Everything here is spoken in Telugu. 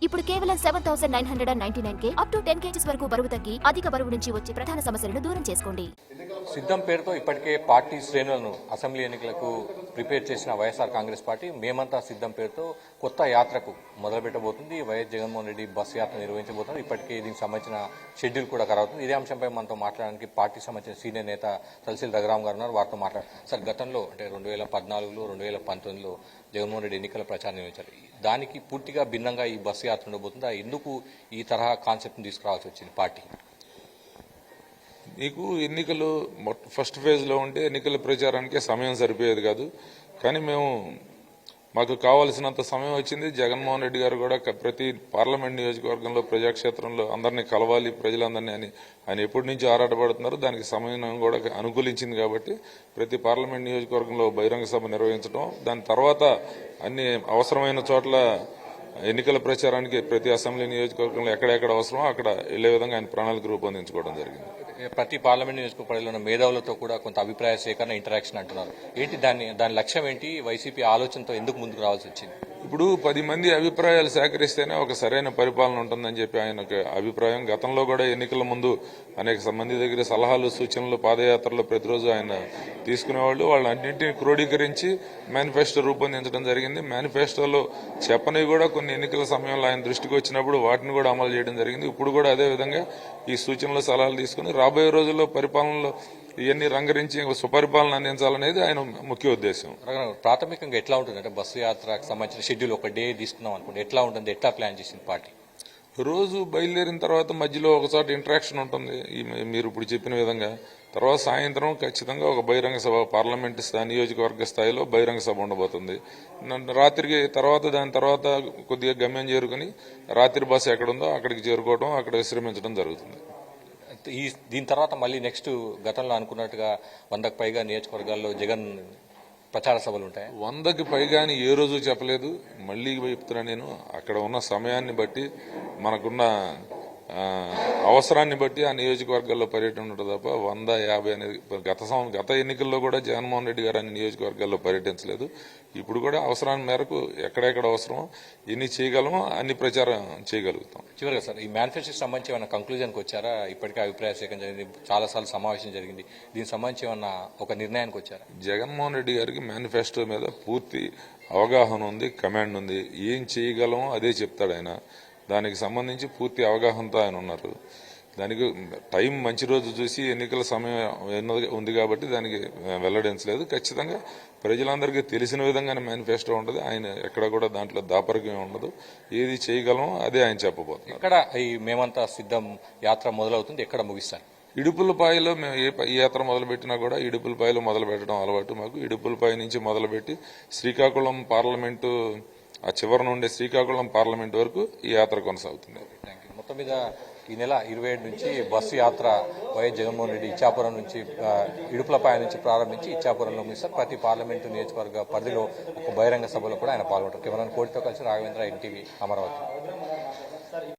ఇప్పుడు కేవలం 7,999 అప్ టు 10 kgs వరకు బరువు తగ్గి అధిక బరువు నుంచి వచ్చే ప్రధాన సమస్యలను దూరం చేసుకోండి. సిద్ధం పేరుతో ఇప్పటికే పార్టీ శ్రేణులను అసెంబ్లీ ఎన్నికలకు ప్రిపేర్ చేసిన వైఎస్ఆర్ కాంగ్రెస్ పార్టీ మేమంతా సిద్ధం పేరుతో కొత్త యాత్రకు మొదలుపెట్టబోతుంది. వైఎస్ జగన్మోహన్ రెడ్డి బస్సు యాత్ర నిర్వహించబోతున్నారు. ఇప్పటికే దీనికి సంబంధించిన షెడ్యూల్ కూడా ఖరారవుతుంది. ఇదే అంశంపై మనతో మాట్లాడడానికి పార్టీకి సంబంధించిన సీనియర్ నేత తలసిల్ రఘురామ్ గారు ఉన్నారు. వారితో సార్, గతంలో అంటే 2014లో 2019లో జగన్మోహన్ రెడ్డి ఎన్నికల ప్రచారం నిర్వహించారు. దానికి పూర్తిగా భిన్నంగా ఈ బస్సు యాత్ర ఉండబోతుంది. ఎందుకు ఈ తరహా కాన్సెప్ట్ని తీసుకురావాల్సి వచ్చింది పార్టీ? మీకు ఎన్నికలు ఫస్ట్ ఫేజ్లో ఉంటే ఎన్నికల ప్రచారానికే సమయం సరిపోయేది కాదు. కానీ మాకు కావాల్సినంత సమయం వచ్చింది. జగన్మోహన్ రెడ్డి గారు కూడా ప్రతి పార్లమెంట్ నియోజకవర్గంలో ప్రజాక్షేత్రంలో అందరినీ కలవాలి, ప్రజలందరినీ అని ఆయన ఎప్పటి నుంచి ఆరాటపడుతున్నారు. దానికి సమయం కూడా అనుకూలించింది కాబట్టి ప్రతి పార్లమెంట్ నియోజకవర్గంలో బహిరంగ సభ నిర్వహించడం, దాని తర్వాత అన్ని అవసరమైన చోట్ల ఎన్నికల ప్రచారానికి ప్రతి అసెంబ్లీ నియోజకవర్గంలో ఎక్కడెక్కడ అవసరమో అక్కడ వెళ్లే విధంగా ఆయన ప్రణాళిక రూపొందించుకోవడం జరిగింది. ప్రతి పార్లమెంట్ నియోజకవర్గంలో ఉన్న మేధావులతో కూడా కొంత అభిప్రాయ సేకరణ, ఇంటరాక్షన్ అంటున్నారు. ఏంటి దాని లక్ష్యం ఏంటి? వైసీపీ ఆలోచనతో ఎందుకు ముందుకు రావాల్సి వచ్చింది? ఇప్పుడు 10 మంది అభిప్రాయాలు సేకరిస్తేనే ఒక సరైన పరిపాలన ఉంటుందని చెప్పి ఆయన అభిప్రాయం. గతంలో కూడా ఎన్నికల ముందు అనేక మంది దగ్గర సలహాలు, సూచనలు పాదయాత్రలో ప్రతిరోజు ఆయన తీసుకునేవాళ్ళు. వాళ్ళన్నింటినీ క్రోడీకరించి మేనిఫెస్టో రూపొందించడం జరిగింది. మేనిఫెస్టోలో చెప్పనివి కూడా కొన్ని ఎన్నికల సమయంలో ఆయన దృష్టికి వచ్చినప్పుడు వాటిని కూడా అమలు చేయడం జరిగింది. ఇప్పుడు కూడా అదే విధంగా ఈ సూచనలు, సలహాలు తీసుకుని రాబోయే రోజుల్లో పరిపాలనలో ఇవన్నీ రంగరించి సుపరిపాలన అందించాలనేది ఆయన ముఖ్య ఉద్దేశం. ప్రాథమికంగా ఎట్లా ఉంటుంది అంటే బస్సు యాత్రకు సంబంధించిన షెడ్యూల్ ఒక డే తీసుకున్నాం అనుకోండి, ఎట్లా ఉంటుంది, ఎట్లా ప్లాన్ చేసింది పార్టీ? రోజు బయలుదేరిన తర్వాత మధ్యలో ఒకసారి ఇంటరాక్షన్ ఉంటుంది మీరు ఇప్పుడు చెప్పిన విధంగా. తర్వాత సాయంత్రం ఖచ్చితంగా ఒక బహిరంగ సభ, పార్లమెంట్ నియోజకవర్గ స్థాయిలో బహిరంగ సభ ఉండబోతుంది. రాత్రికి దాని తర్వాత కొద్దిగా గమ్యం చేరుకుని రాత్రి బస్సు ఎక్కడుందో అక్కడికి చేరుకోవడం, అక్కడ విశ్రమించడం జరుగుతుంది. దీని తర్వాత మళ్ళీ నెక్స్ట్ గతంలో అనుకున్నట్టుగా 100కు పైగా నియోజకవర్గాల్లో జగన్ ప్రచార సభలు ఉంటాయి. 100కి పైగా అని ఏ రోజు చెప్పలేదు. మళ్ళీ చెప్తున్నా, నేను అక్కడ ఉన్న సమయాన్ని బట్టి, మనకున్న అవసరాన్ని బట్టి ఆ నియోజకవర్గాల్లో పర్యటన ఉంటుంది తప్ప 100, 50 అనేది గత ఎన్నికల్లో కూడా జగన్మోహన్ రెడ్డి గారు అన్ని నియోజకవర్గాల్లో పర్యటించలేదు. ఇప్పుడు కూడా అవసరాన్ని మేరకు ఎక్కడెక్కడ అవసరమో ఎన్ని చేయగలమో అన్ని ప్రచారం చేయగలుగుతాం. చివరిగా సార్, ఈ మేనిఫెస్టోకి సంబంధించి ఏమైనా కంక్లూజన్కి వచ్చారా? ఇప్పటికే అభిప్రాయ సేకరణ జరిగింది, చాలాసార్లు సమావేశం జరిగింది. దీనికి సంబంధించి ఏమన్నా ఒక నిర్ణయానికి వచ్చారా? జగన్మోహన్ రెడ్డి గారికి మేనిఫెస్టో మీద పూర్తి అవగాహన ఉంది, కమాండ్ ఉంది. ఏం చేయగలమో అదే చెప్తాడు ఆయన. దానికి సంబంధించి పూర్తి అవగాహనతో ఆయన ఉన్నారు. దానికి టైం మంచి రోజు చూసి ఎన్నికల సమయం ఉంది కాబట్టి దానికి వెల్లడించలేదు. ఖచ్చితంగా ప్రజలందరికీ తెలిసిన విధంగానే మేనిఫెస్టో ఉంటుంది. ఆయన ఎక్కడ కూడా దాంట్లో దాపరికం ఉండదు. ఏది చేయగలమో అదే ఆయన చెప్పబోతున్నారు. ఇక్కడ ఈ మేమంతా సిద్ధం యాత్ర మొదలవుతుంది, ఎక్కడ ముగిస్తారు? ఇడుపులపాయలో మేము ఏ యాత్ర మొదలుపెట్టినా కూడా ఇడుపులపాయలో మొదలు పెట్టడం అలవాటు మాకు. ఇడుపులపాయ నుంచి మొదలుపెట్టి శ్రీకాకుళం పార్లమెంటు ఆ చివరి నుండి శ్రీకాకుళం పార్లమెంట్ వరకు ఈ యాత్ర కొనసాగుతుంది. మొత్తం మీద ఈ నెల 27 నుంచి బస్సు యాత్ర వైఎస్ జగన్మోహన్ రెడ్డి ఇచ్చాపురం నుంచి ఇడుపులపాయ నుంచి ప్రారంభించి ఇచ్చాపురంలో ముగిస్తారు. ప్రతి పార్లమెంటు నియోజకవర్గ పరిధిలో ఒక బహిరంగ సభలో కూడా ఆయన పాల్గొంటారు. కెమెరామెన్ కోటితో కలిసి రాఘవేంద్ర, ఎన్టీవీ, అమరావతి.